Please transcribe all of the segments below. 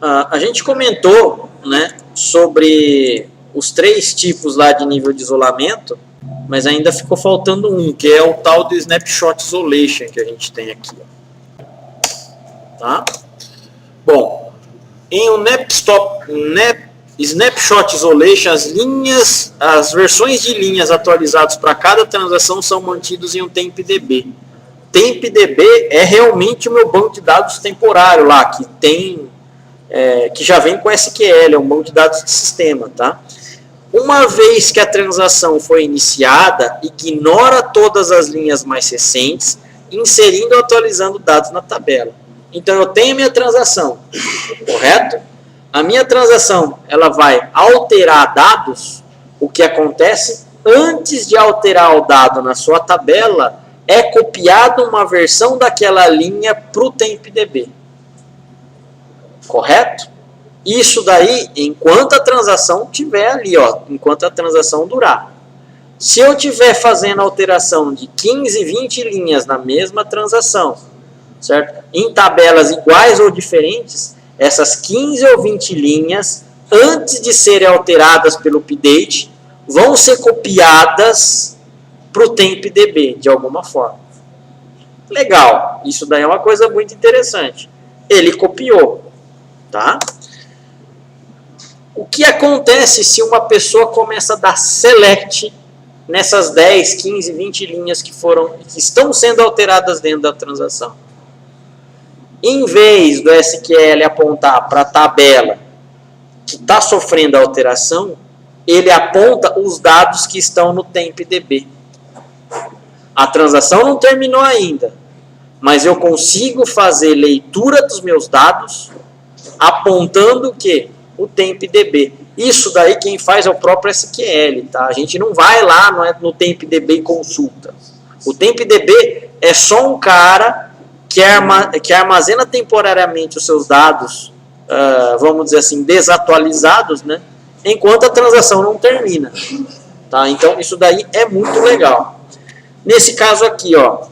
A gente comentou, né, sobre os 3 tipos lá de nível de isolamento, mas ainda ficou faltando um, que é o tal do Snapshot Isolation que a gente tem aqui. Tá? Bom, em um Snapshot Isolation, as versões de linhas atualizadas para cada transação são mantidas em um TempDB. TempDB é realmente o meu banco de dados temporário lá, que tem... que já vem com SQL, é um banco de dados de sistema, tá? Uma vez que a transação foi iniciada, ignora todas as linhas mais recentes, inserindo ou atualizando dados na tabela. Então, eu tenho a minha transação, correto? A minha transação, ela vai alterar dados. O que acontece? Antes de alterar o dado na sua tabela, é copiada uma versão daquela linha para o TempDB. Correto? Isso daí, enquanto a transação estiver ali, ó, enquanto a transação durar. Se eu estiver fazendo alteração de 15, 20 linhas na mesma transação, certo? Em tabelas iguais ou diferentes, essas 15 ou 20 linhas, antes de serem alteradas pelo update, vão ser copiadas para o TempDB, de alguma forma. Legal, isso daí é uma coisa muito interessante. Ele copiou, tá? O que acontece se uma pessoa começa a dar select nessas 10, 15, 20 linhas que estão sendo alteradas dentro da transação? Em vez do SQL apontar para a tabela que está sofrendo alteração, ele aponta os dados que estão no TempDB. A transação não terminou ainda, mas eu consigo fazer leitura dos meus dados apontando o quê? O TempDB. Isso daí quem faz é o próprio SQL, tá? A gente não vai lá no TempDB e consulta. O TempDB é só um cara que armazena temporariamente os seus dados, vamos dizer assim, desatualizados, né? Enquanto a transação não termina. Tá? Então, isso daí é muito legal. Nesse caso aqui, ó,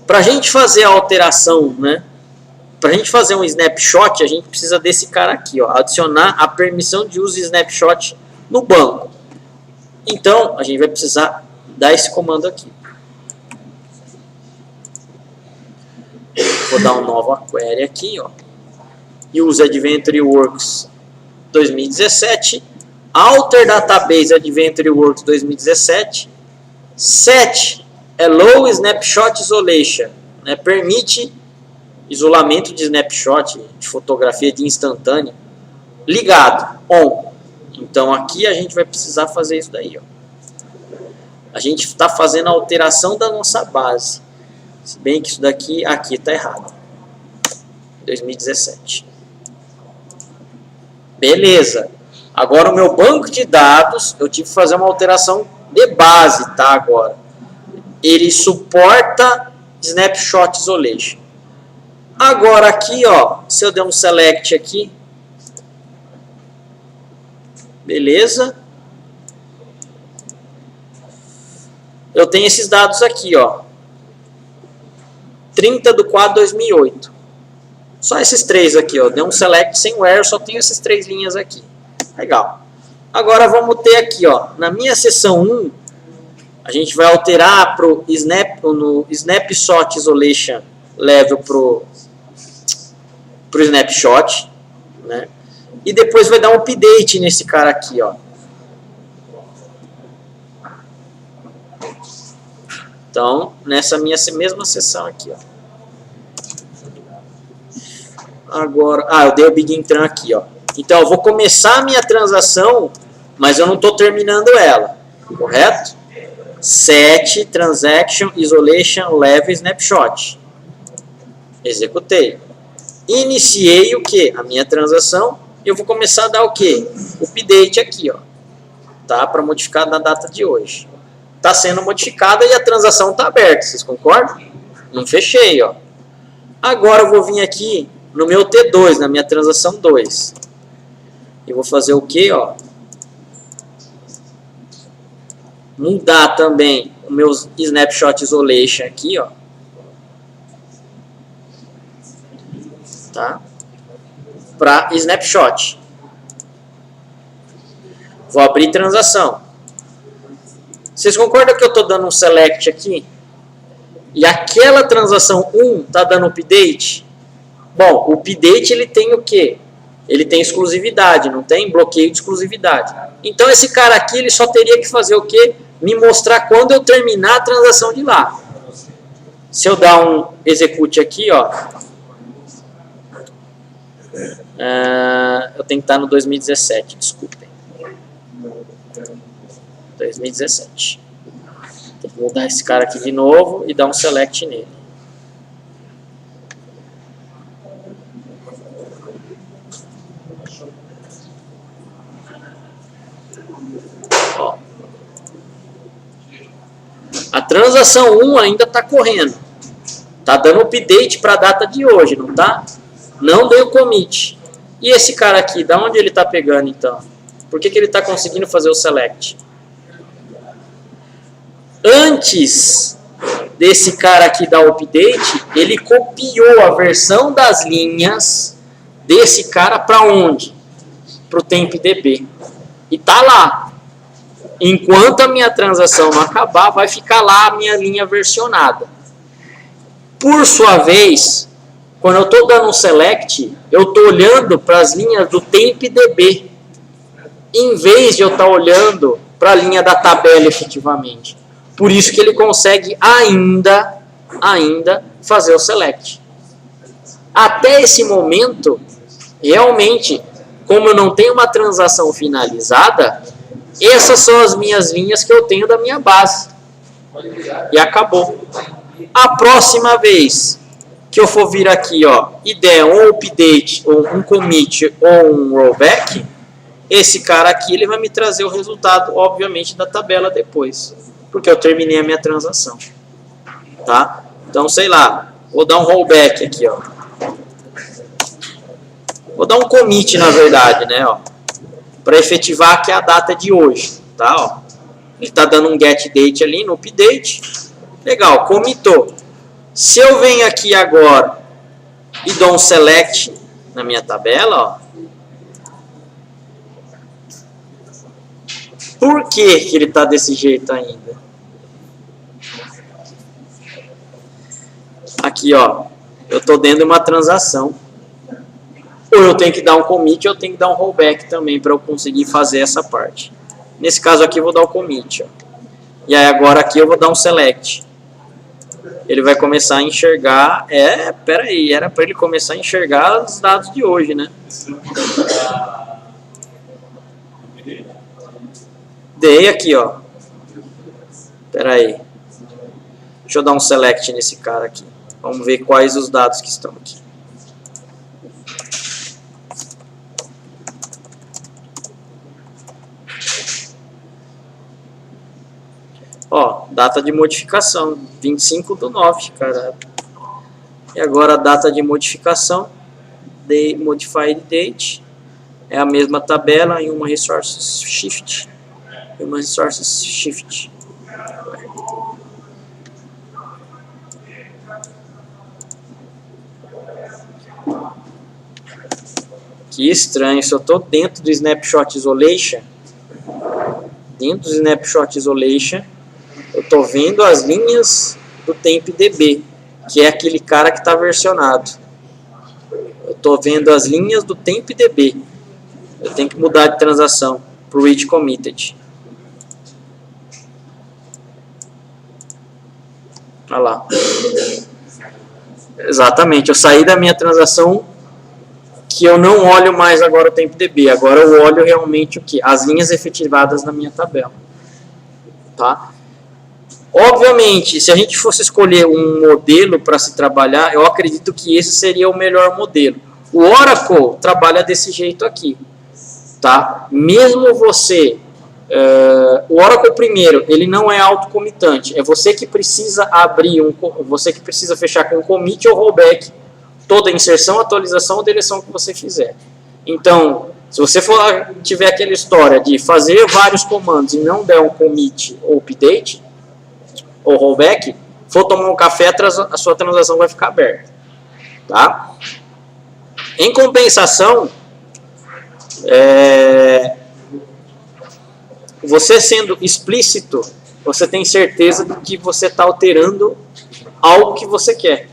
para a gente fazer a alteração, né? Para a gente fazer um snapshot, a gente precisa desse cara aqui, ó, adicionar a permissão de uso de snapshot no banco. Então, a gente vai precisar dar esse comando aqui. Vou dar uma nova query aqui, ó. Use Adventure Works 2017, alter database Adventure Works 2017, set allow snapshot isolation, né, permite isolamento de snapshot, de fotografia de instantâneo, ligado, on. Então aqui a gente vai precisar fazer isso daí, ó. A gente está fazendo a alteração da nossa base, se bem que isso daqui, aqui está errado, 2017. Beleza. Agora o meu banco de dados, eu tive que fazer uma alteração de base, tá? Agora, ele suporta snapshot isolation. Agora aqui, ó, se eu der um select aqui, beleza? Eu tenho esses dados aqui, ó, 30/4/2008. Só esses 3 aqui, ó, deu um select sem where, só tenho essas 3 linhas aqui. Legal. Agora vamos ter aqui, ó, na minha seção 1, a gente vai alterar no snapshot isolation level pro snapshot, né? E depois vai dar um update nesse cara aqui, ó. Então, nessa minha mesma seção aqui, ó. Agora, eu dei o begin tran aqui, ó. Então, eu vou começar a minha transação, mas eu não estou terminando ela, correto? Set transaction isolation level snapshot. Executei. Iniciei o que? A minha transação. Eu vou começar a dar o que? Update aqui, ó. Tá? Para modificar na data de hoje. Está sendo modificada e a transação está aberta. Vocês concordam? Não fechei, ó. Agora eu vou vir aqui no meu T2, na minha transação 2. Eu vou fazer o que, ó? Mudar também o meu snapshot isolation aqui, ó. tá? Para snapshot. Vou abrir transação. Vocês concordam que eu estou dando um select aqui? E aquela transação 1 está dando update? Bom, o update ele tem o quê? Ele tem exclusividade, não tem? Bloqueio de exclusividade. Então esse cara aqui ele só teria que fazer o quê? Me mostrar quando eu terminar a transação de lá. Se eu dar um execute aqui, ó, eu tenho que estar no 2017, desculpem. 2017. Tem que mudar esse cara aqui de novo e dar um select nele. Ó. A transação 1 ainda está correndo. Está dando update para a data de hoje, não tá? Não deu commit. E esse cara aqui, da onde ele está pegando então? Por que ele está conseguindo fazer o select? Antes desse cara aqui dar o update, ele copiou a versão das linhas desse cara para onde? Para o TempDB. E tá lá. Enquanto a minha transação não acabar, vai ficar lá a minha linha versionada. Por sua vez, quando eu estou dando um select, eu estou olhando para as linhas do TempDB, em vez de eu estar olhando para a linha da tabela efetivamente. Por isso que ele consegue ainda fazer o select. Até esse momento, realmente, como eu não tenho uma transação finalizada, essas são as minhas linhas que eu tenho da minha base. E acabou. A próxima vez que eu for vir aqui, ó, e der um update, ou um commit, ou um rollback, esse cara aqui ele vai me trazer o resultado, obviamente, da tabela depois. Porque eu terminei a minha transação. Tá? Então, sei lá, vou dar um rollback aqui, ó. Vou dar um commit, na verdade, né, ó, para efetivar que a data é de hoje, tá, ó. Ele tá dando um get date ali no update. Legal, commitou. Se eu venho aqui agora e dou um select na minha tabela, ó. Por que ele está desse jeito ainda? Aqui, ó, eu estou dentro de uma transação. Ou eu tenho que dar um commit, ou eu tenho que dar um rollback também para eu conseguir fazer essa parte. Nesse caso aqui eu vou dar o commit, ó. E aí agora aqui eu vou dar um select. Ele vai começar a enxergar. Peraí, era para ele começar a enxergar os dados de hoje, né? Dei aqui, ó. Espera aí. Deixa eu dar um select nesse cara aqui. Vamos ver quais os dados que estão aqui. Ó, data de modificação, 25/9, cara. E agora a data de modificação, modified date, é a mesma tabela em uma resources shift. Human Resources Shift. Que estranho, se eu estou dentro do Snapshot Isolation, eu estou vendo as linhas do TempDB, que é aquele cara que está versionado. Eu estou vendo as linhas do TempDB. Eu tenho que mudar de transação para o read committed. Olha lá. Exatamente, eu saí da minha transação que eu não olho mais agora o TempDB. Agora eu olho realmente o que? As linhas efetivadas na minha tabela. Tá? Obviamente, se a gente fosse escolher um modelo para se trabalhar, eu acredito que esse seria o melhor modelo. O Oracle trabalha desse jeito aqui. Tá? Mesmo você... o Oracle primeiro, ele não é autocomitante, é você que precisa abrir você que precisa fechar com commit ou rollback toda inserção, atualização ou deleção que você fizer. Então, se você tiver aquela história de fazer vários comandos e não der um commit ou update ou rollback, for tomar um café, a sua transação vai ficar aberta, tá? Em compensação, você sendo explícito, você tem certeza de que você está alterando algo que você quer,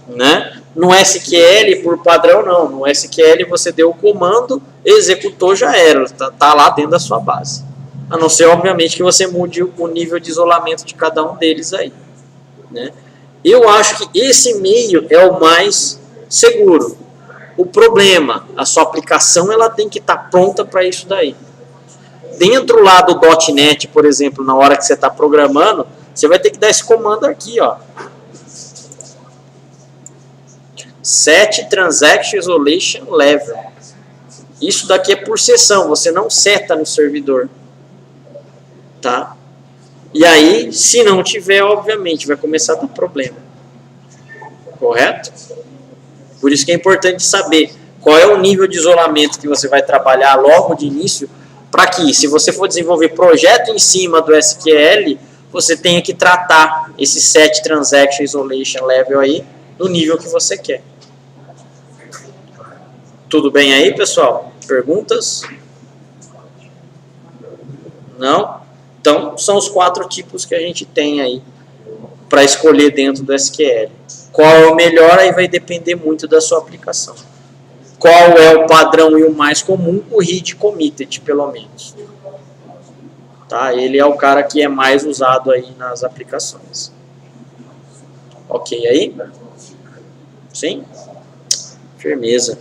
né? No SQL, por padrão, não. No SQL, você deu o comando, executou, já era. Está lá dentro da sua base. A não ser, obviamente, que você mude o nível de isolamento de cada um deles aí, né? Eu acho que esse meio é o mais seguro. O problema, a sua aplicação ela tem que estar pronta para isso daí. Dentro lá do .NET, por exemplo, na hora que você está programando, você vai ter que dar esse comando aqui, ó. Set Transaction Isolation Level. Isso daqui é por sessão, você não seta no servidor. Tá? E aí, se não tiver, obviamente, vai começar a dar problema. Correto? Por isso que é importante saber qual é o nível de isolamento que você vai trabalhar logo de início, para que, se você for desenvolver projeto em cima do SQL, você tenha que tratar esse Set Transaction Isolation Level aí no nível que você quer. Tudo bem aí, pessoal? Perguntas? Não? Então, são os 4 tipos que a gente tem aí para escolher dentro do SQL. Qual é o melhor, aí vai depender muito da sua aplicação. Qual é o padrão e o mais comum? O read committed, pelo menos. Tá? Ele é o cara que é mais usado aí nas aplicações. Ok aí? Sim? Firmeza.